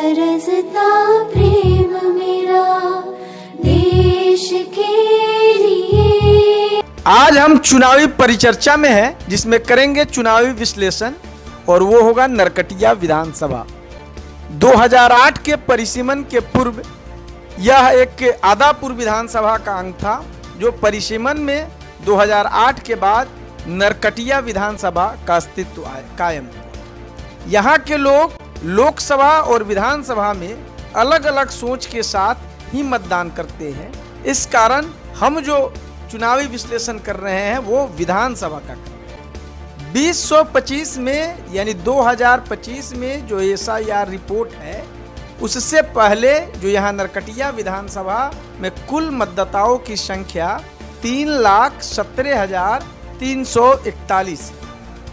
बरसता प्रेम मेरा देश के लिए। आज हम चुनावी परिचर्चा में हैं, जिसमें करेंगे चुनावी विश्लेषण, और वो होगा नरकटिया विधानसभा। 2008 के परिसीमन के पूर्व यह एक आदापुर विधानसभा का अंग था, जो परिसीमन में 2008 के बाद नरकटिया विधानसभा का अस्तित्व कायम हुआ। यहाँ के लोग लोकसभा और विधानसभा में अलग अलग सोच के साथ ही मतदान करते हैं। इस कारण हम जो चुनावी विश्लेषण कर रहे हैं वो विधानसभा का कर रहे हैं। 2025 में यानी 2025 में जो SIR रिपोर्ट है, उससे पहले जो यहाँ नरकटिया विधानसभा में कुल मतदाताओं की संख्या 3,17,341,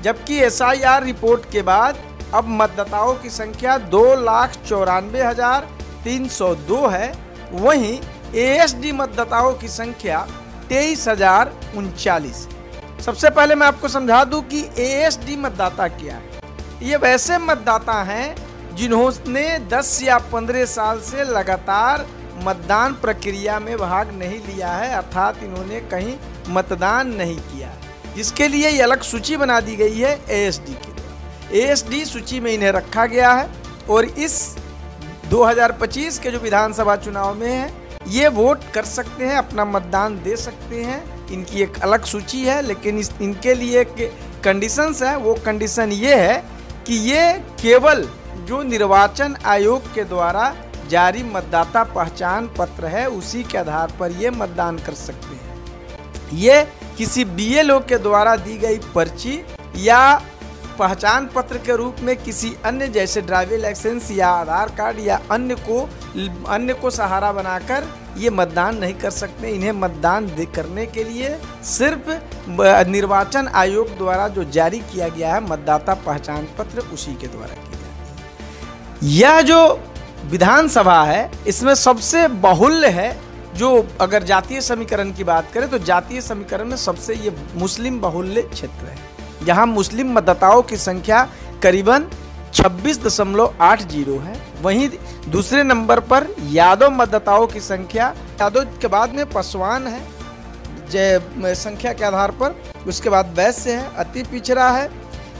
जबकि SIR रिपोर्ट के बाद अब मतदाताओं की संख्या 2,94,302 है। वहीं ASD मतदाताओं की संख्या 23,039। सबसे पहले मैं आपको समझा दूं कि ASD मतदाता क्या है। ये वैसे मतदाता हैं जिन्होंने 10 या 15 साल से लगातार मतदान प्रक्रिया में भाग नहीं लिया है, अर्थात इन्होंने कहीं मतदान नहीं किया है, जिसके लिए ये अलग सूची बना दी गई है ASD के द्वारा। ASD सूची में इन्हें रखा गया है और इस 2025 के जो विधानसभा चुनाव में है, ये वोट कर सकते हैं, अपना मतदान दे सकते हैं। इनकी एक अलग सूची है, लेकिन इनके लिए एक कंडीशंस है। वो कंडीशन ये है कि ये केवल जो निर्वाचन आयोग के द्वारा जारी मतदाता पहचान पत्र है, उसी के आधार पर ये मतदान कर सकते हैं। ये किसी BLO के द्वारा दी गई पर्ची या पहचान पत्र के रूप में किसी अन्य जैसे ड्राइविंग लाइसेंस या आधार कार्ड या अन्य को सहारा बनाकर ये मतदान नहीं कर सकते। इन्हें मतदान करने के लिए सिर्फ निर्वाचन आयोग द्वारा जो जारी किया गया है मतदाता पहचान पत्र, उसी के द्वारा किया जाता है। यह जो विधानसभा है, इसमें सबसे बहुल्य है, जो अगर जातीय समीकरण की बात करें तो जातीय समीकरण में सबसे ये मुस्लिम बहुल्य क्षेत्र है, जहां मुस्लिम मतदाताओं की संख्या करीबन 26.80 है। वहीं दूसरे नंबर पर यादव मतदाताओं की संख्या, यादव के बाद में पासवान है संख्या के आधार पर, उसके बाद वैश्य है, अति पिछड़ा है।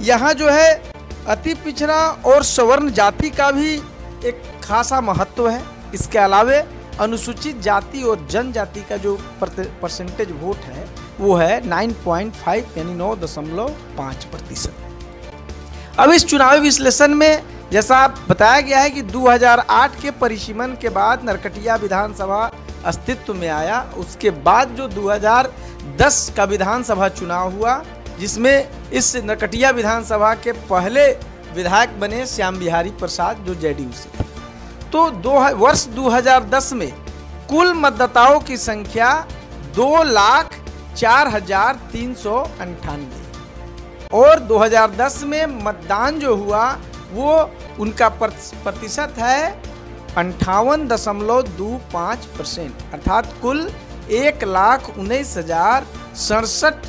यहाँ जो है अति पिछड़ा और सवर्ण जाति का भी एक खासा महत्व है। इसके अलावे अनुसूचित जाति और जनजाति का जो परसेंटेज वोट है वो है 9.5 यानी 9.5%। अब इस चुनावी विश्लेषण में जैसा बताया गया है कि 2008 के परिसीमन के बाद नरकटिया विधानसभा अस्तित्व में आया। उसके बाद जो 2010 का विधानसभा चुनाव हुआ, जिसमें इस नरकटिया विधानसभा के पहले विधायक बने श्याम बिहारी प्रसाद, जो JDU से थे। तो वर्ष 2010 में कुल मतदाताओं की संख्या 2,04,398 और 2010 में मतदान जो हुआ वो उनका प्रतिशत है 58.25%, अर्थात कुल 1,19,067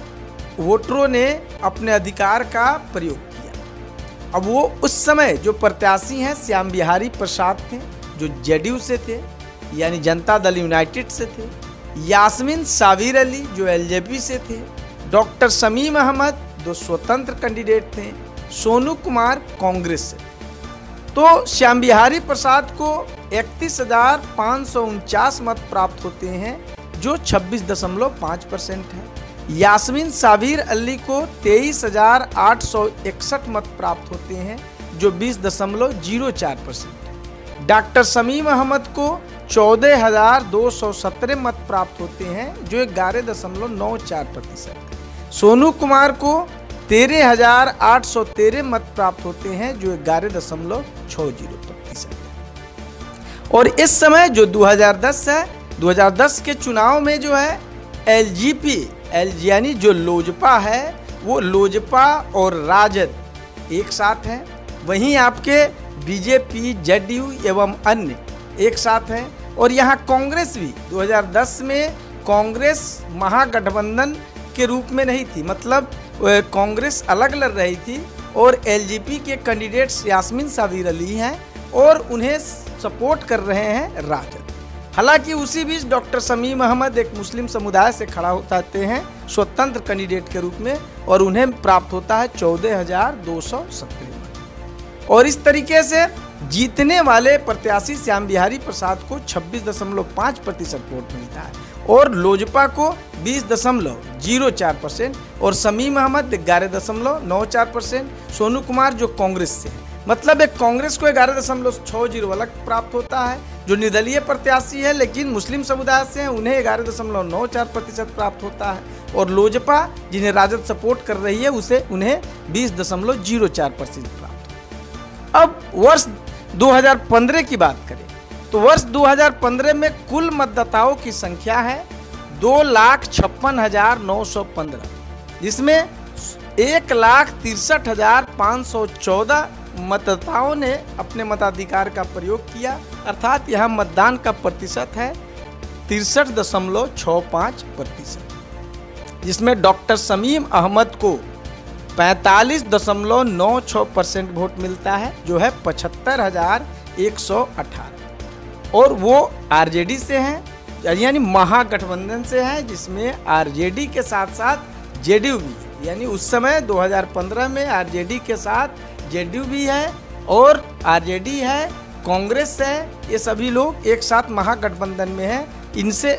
वोटरों ने अपने अधिकार का प्रयोग किया। अब वो उस समय जो प्रत्याशी हैं श्याम बिहारी प्रसाद थे, जो JDU से थे यानी जनता दल यूनाइटेड से थे, यास्मीन साबिर अली जो LJP से थे, डॉक्टर शमीम अहमद जो स्वतंत्र कैंडिडेट थे, सोनू कुमार कांग्रेस से। तो श्याम बिहारी प्रसाद को 31,549 मत प्राप्त होते हैं, जो 26.5% है। यास्मीन साबिर अली को 23,861 मत प्राप्त होते हैं, जो 20.04%। डॉक्टर शमीम अहमद को 14,217 मत प्राप्त होते हैं, जो 11.94%। सोनू कुमार को 13,813 मत प्राप्त होते हैं, जो 11.60% है। और इस समय जो 2010 है, 2010 के चुनाव में जो है LJP यानी जो लोजपा है, वो लोजपा और राजद एक साथ हैं। वहीं आपके BJP, JDU एवं अन्य एक साथ हैं। और यहाँ कांग्रेस भी 2010 में कांग्रेस महागठबंधन के रूप में नहीं थी, मतलब कांग्रेस अलग लड़ रही थी और LJP के कैंडिडेट्स यास्मीन साबिर अली हैं और उन्हें सपोर्ट कर रहे हैं राजद। हालांकि उसी बीच डॉक्टर शमीम अहमद एक मुस्लिम समुदाय से खड़ा होते हैं स्वतंत्र कैंडिडेट के रूप में और उन्हें प्राप्त होता है 14,217 मत। और इस तरीके से जीतने वाले प्रत्याशी श्याम बिहारी प्रसाद को 26.5% वोट मिलता है और लोजपा को 20.04% और शमीम अहमद 11.94%, सोनू कुमार जो कांग्रेस से है, मतलब एक कांग्रेस को 11.60 अलग प्राप्त होता है। जो निर्दलीय प्रत्याशी है लेकिन मुस्लिम समुदाय से हैं उन्हें 11.94% प्राप्त होता है और लोजपा जिन्हें राजद सपोर्ट कर रही है उन्हें 20.04% प्राप्त होता है। अब वर्ष 2015 की बात करें तो वर्ष 2015 में कुल मतदाताओं की संख्या है 2,56,915, जिसमें 1,63,514 मतदाताओं ने अपने मताधिकार का प्रयोग किया, अर्थात यह मतदान का प्रतिशत है 63.65%, जिसमें डॉक्टर शमीम अहमद को 45.96% वोट मिलता है जो है 75,118 और वो आरजेडी से हैं यानी महागठबंधन से हैं, जिसमें आरजेडी के साथ साथ जेडीयू भी है। यानी उस समय 2015 में आरजेडी के साथ जेडीयू भी है और आरजेडी है, कांग्रेस है, ये सभी लोग एक साथ महागठबंधन में हैं।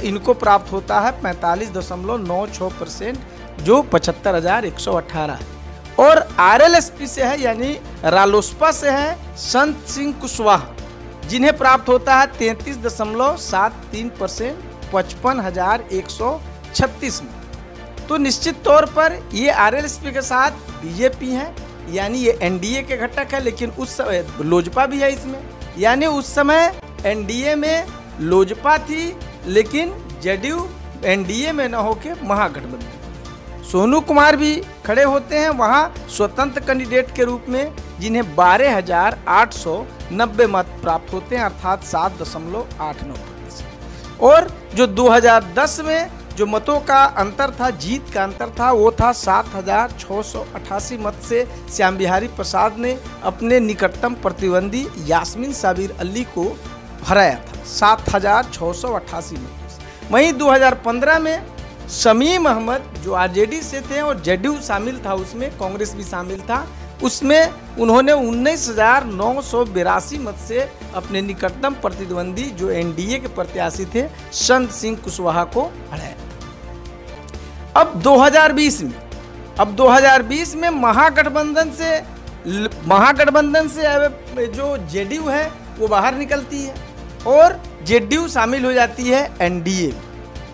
इनको प्राप्त होता है 45.96% जो 75,118 है। और आरएलएसपी से है यानी रालोसपा से है संत सिंह कुशवाहा, जिन्हें प्राप्त होता है 33.73%, 55,136 में। तो निश्चित तौर पर ये आरएलएसपी के साथ बीजेपी है यानी ये एनडीए के घटक है, लेकिन उस समय लोजपा भी है इसमें, यानी उस समय एनडीए में लोजपा थी लेकिन जेडीयू एनडीए में न होके महागठबंधन। सोनू कुमार भी खड़े होते हैं वहाँ स्वतंत्र कैंडिडेट के रूप में, जिन्हें 12,890 मत प्राप्त होते हैं अर्थात 7.89%। और जो 2010 में जो मतों का अंतर था, जीत का अंतर था, वो था 7,688 मत से श्याम बिहारी प्रसाद ने अपने निकटतम प्रतिद्वंदी यास्मीन साबिर अली को हराया था 7,688 मतों से। वहीं 2015 में शमीम अहमद जो आरजेडी से थे और जेडीयू शामिल था, उसमें कांग्रेस भी शामिल था, उसमें उन्होंने 19,982 मत से अपने निकटतम प्रतिद्वंदी जो एनडीए के प्रत्याशी थे संत सिंह कुशवाहा को हराया। अब 2020 में महागठबंधन से जो जेडीयू है वो बाहर निकलती है और जेडीयू शामिल हो जाती है एनडीए में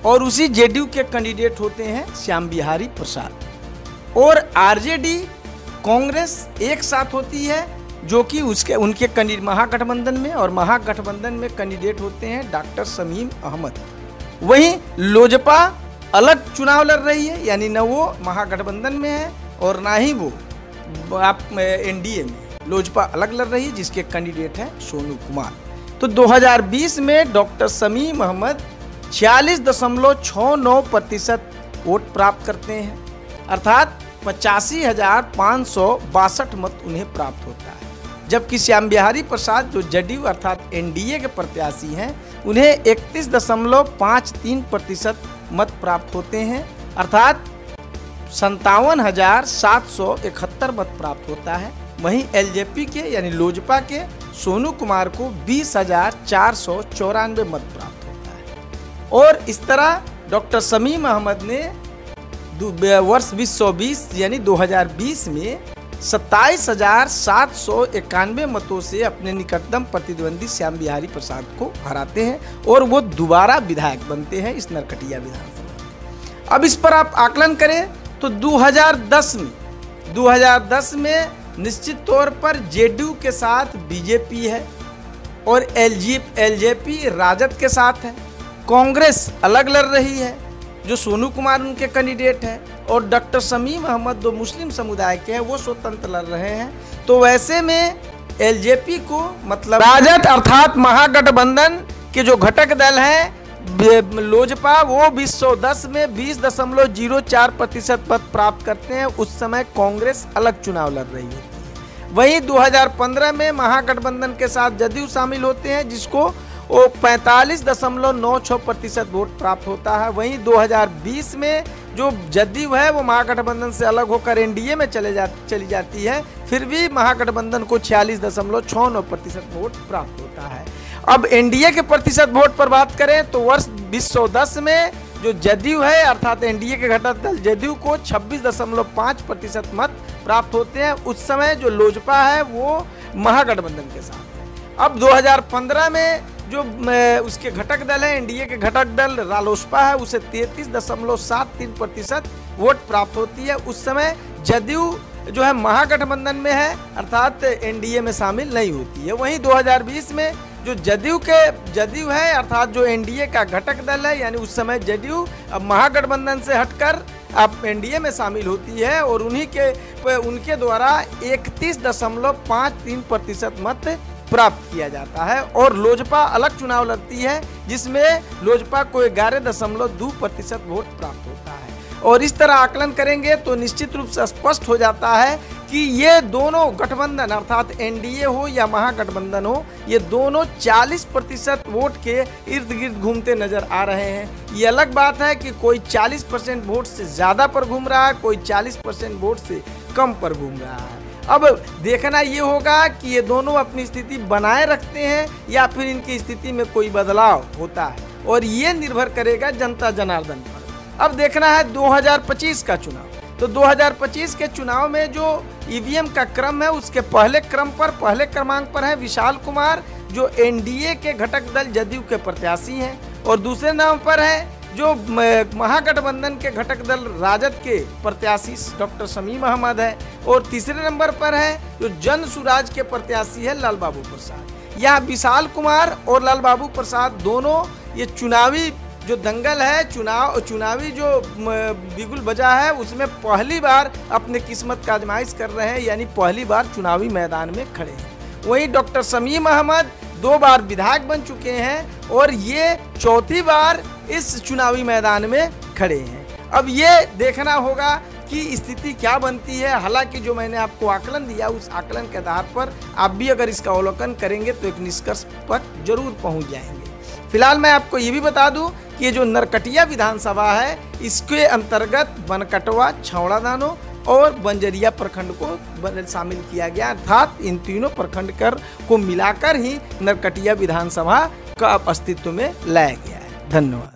और उसी जेडीयू के कैंडिडेट होते हैं श्याम बिहारी प्रसाद। और आरजेडी कांग्रेस एक साथ होती है जो कि उनके महागठबंधन में, और महागठबंधन में कैंडिडेट होते हैं डॉक्टर शमीम अहमद। वहीं लोजपा अलग चुनाव लड़ रही है, यानी न वो महागठबंधन में है और ना ही वो एनडीए में, लोजपा अलग लड़ रही है जिसके कैंडिडेट हैं सोनू कुमार। तो 2020 में डॉक्टर शमीम अहमद 46.69% वोट प्राप्त करते हैं अर्थात 85,562 मत उन्हें प्राप्त होता है, जबकि श्याम बिहारी प्रसाद जो जेडीयू अर्थात एनडीए के प्रत्याशी हैं उन्हें 31.53% मत प्राप्त होते हैं अर्थात 57,771 मत प्राप्त होता है। वहीं एलजेपी के यानी लोजपा के सोनू कुमार को 20,494 मत प्राप्त होता है। और इस तरह डॉक्टर शमीम अहमद ने वर्ष 2020 यानी 2020 में 27,791 मतों से अपने निकटतम प्रतिद्वंदी श्याम बिहारी प्रसाद को हराते हैं और वो दोबारा विधायक बनते हैं इस नरकटिया विधानसभा। अब इस पर आप आकलन करें तो 2010 में निश्चित तौर पर जेडीयू के साथ बीजेपी है और एलजेपी राजद के साथ है, कांग्रेस अलग लड़ रही है जो सोनू कुमार उनके कैंडिडेट है और डॉक्टर शमीम अहमद जो मुस्लिम समुदाय के हैं वो स्वतंत्र लड़ रहे हैं। तो वैसे में एलजेपी को मतलब राजद अर्थात महागठबंधन के जो घटक दल हैं लोजपा वो 2010 में 20.04% पद प्राप्त करते हैं। उस समय कांग्रेस अलग चुनाव लड़ रही होती है। वहीं 2015 में महागठबंधन के साथ जदयू शामिल होते हैं, जिसको वो 45.96% वोट प्राप्त होता है। वहीं 2020 में जो जदयू है वो महागठबंधन से अलग होकर एनडीए में चली जाती है, फिर भी महागठबंधन को 46.69% वोट प्राप्त होता है। अब एनडीए के प्रतिशत वोट पर बात करें तो वर्ष 2010 में जो जदयू है अर्थात एनडीए के घटक दल जदयू को 26.5% मत प्राप्त होते हैं। उस समय जो लोजपा है वो महागठबंधन के साथ है। अब 2015 में जो उसके घटक दल है, एनडीए के घटक दल रालोसपा है, उसे 33.73% वोट प्राप्त होती है। उस समय जदयू जो है महागठबंधन में है अर्थात एनडीए में शामिल नहीं होती है। वहीं 2020 में जो जदयू है अर्थात जो एनडीए का घटक दल है, यानी उस समय जदयू अब महागठबंधन से हटकर अब एनडीए में शामिल होती है और उनके द्वारा 31.53% मत प्राप्त किया जाता है। और लोजपा अलग चुनाव लड़ती है, जिसमें लोजपा को 11.2% वोट प्राप्त होता है। और इस तरह आकलन करेंगे तो निश्चित रूप से स्पष्ट हो जाता है कि ये दोनों गठबंधन अर्थात एनडीए हो या महागठबंधन हो, ये दोनों 40% वोट के इर्द गिर्द घूमते नजर आ रहे हैं। ये अलग बात है कि कोई 40% वोट से ज़्यादा पर घूम रहा है, कोई 40% वोट से कम पर घूम रहा है। अब देखना ये होगा कि ये दोनों अपनी स्थिति बनाए रखते हैं या फिर इनकी स्थिति में कोई बदलाव होता है, और ये निर्भर करेगा जनता जनार्दन पर। अब देखना है 2025 का चुनाव। तो 2025 के चुनाव में जो ईवीएम का क्रम है उसके पहले क्रमांक पर है विशाल कुमार, जो एनडीए के घटक दल जदयू के प्रत्याशी हैं, और दूसरे नंबर पर है जो महागठबंधन के घटक दल राजद के प्रत्याशी डॉक्टर शमीम अहमद है, और तीसरे नंबर पर है जो जन सुराज के प्रत्याशी है लाल बाबू प्रसाद। यहाँ विशाल कुमार और लाल बाबू प्रसाद दोनों ये चुनावी जो दंगल है, चुनावी जो बिगुल बजा है, उसमें पहली बार अपने किस्मत का आजमाइश कर रहे हैं, यानी पहली बार चुनावी मैदान में खड़े हैं। वहीं डॉक्टर शमीम अहमद 2 बार विधायक बन चुके हैं और ये चौथी बार इस चुनावी मैदान में खड़े हैं। अब ये देखना होगा कि स्थिति क्या बनती है। हालांकि जो मैंने आपको आकलन दिया उस आकलन के आधार पर आप भी अगर इसका अवलोकन करेंगे तो एक निष्कर्ष पर जरूर पहुंच जाएंगे। फिलहाल मैं आपको ये भी बता दूं कि ये जो नरकटिया विधानसभा है इसके अंतर्गत बनकटवा, छावड़ादानो और बंजरिया प्रखंड को शामिल किया गया, अर्थात इन तीनों प्रखंड को मिलाकर ही नरकटिया विधानसभा का अस्तित्व में लाया गया है। धन्यवाद।